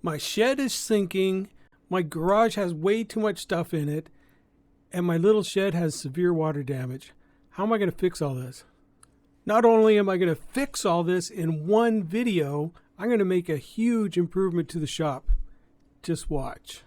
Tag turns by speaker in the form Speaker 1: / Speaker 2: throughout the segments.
Speaker 1: My shed is sinking, my garage has way too much stuff in it, and my little shed has severe water damage. How am I going to fix all this? Not only am I going to fix all this in one video, I'm going to make a huge improvement to the shop. Just watch.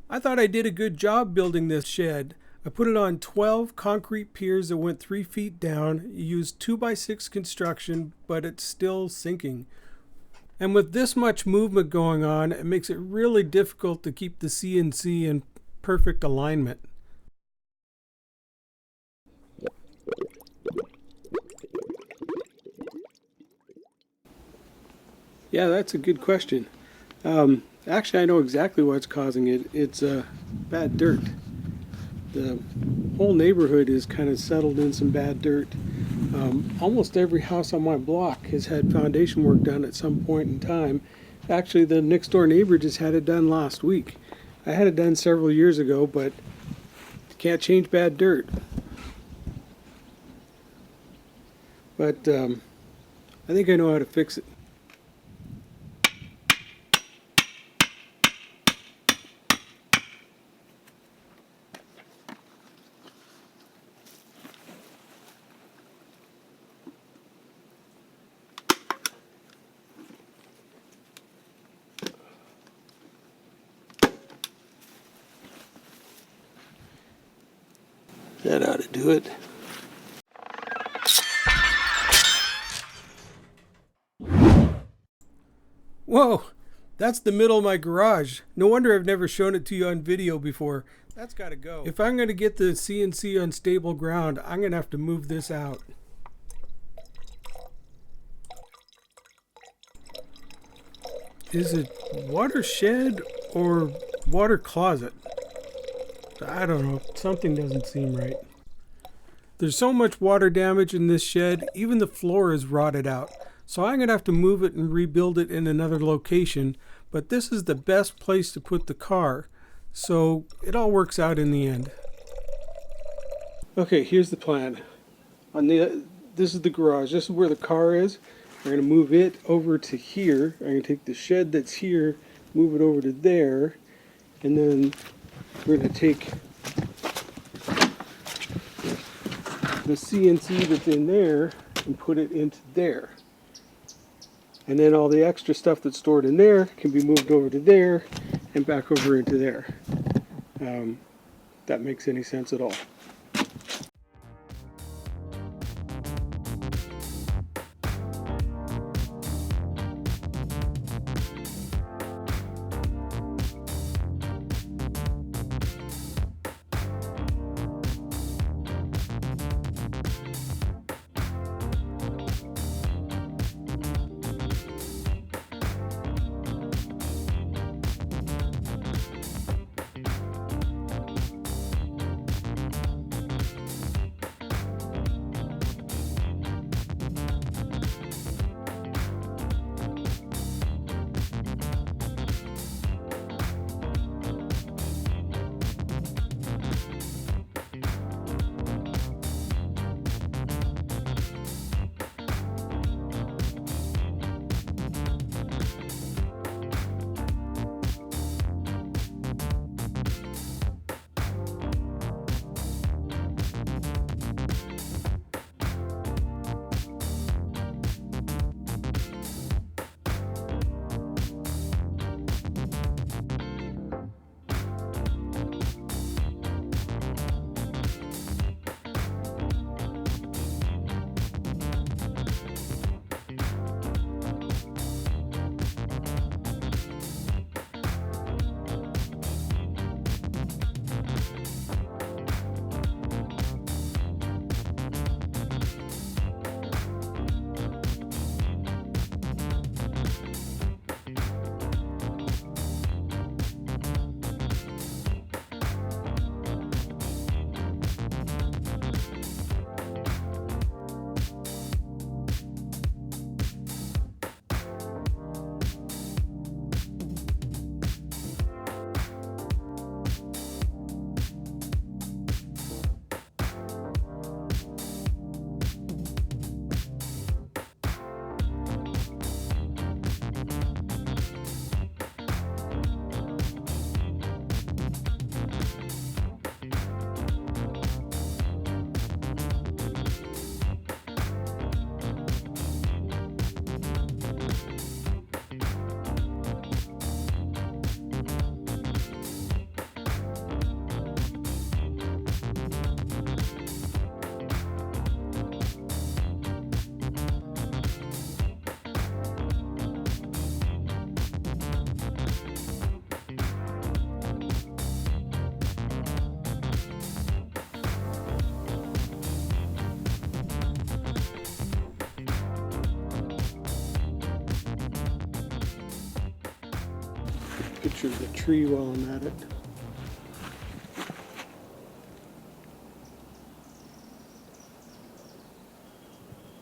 Speaker 1: I thought I did a good job building this shed. I put it on 12 concrete piers that went 3 feet down, used 2x6 construction, but it's still sinking. And with this much movement going on, it makes it really difficult to keep the CNC in perfect alignment. Yeah, that's a good question. Actually, I know exactly what's causing it. It's bad dirt. The whole neighborhood is kind of settled in some bad dirt. Almost every house on my block has had foundation work done at some point in time. Actually, the next door neighbor just had it done last week. I had it done several years ago, but you can't change bad dirt. But I think I know how to fix it. That ought to do it. Whoa, that's the middle of my garage. No wonder I've never shown it to you on video before. That's got to go. If I'm going to get the CNC on stable ground, I'm going to have to move this out. Is it watershed or water closet? I don't know. Something doesn't seem right. There's so much water damage in this shed, even the floor is rotted out. So I'm going to have to move it and rebuild it in another location. But this is the best place to put the car. So it all works out in the end. Okay, here's the plan. This is the garage. This is where the car is. We're going to move it over to here. I'm going to take the shed that's here, move it over to there, and then we're going to take the CNC that's in there and put it into there. And then all the extra stuff that's stored in there can be moved over to there and back over into there. If that makes any sense at all. picture of the tree while I'm at it.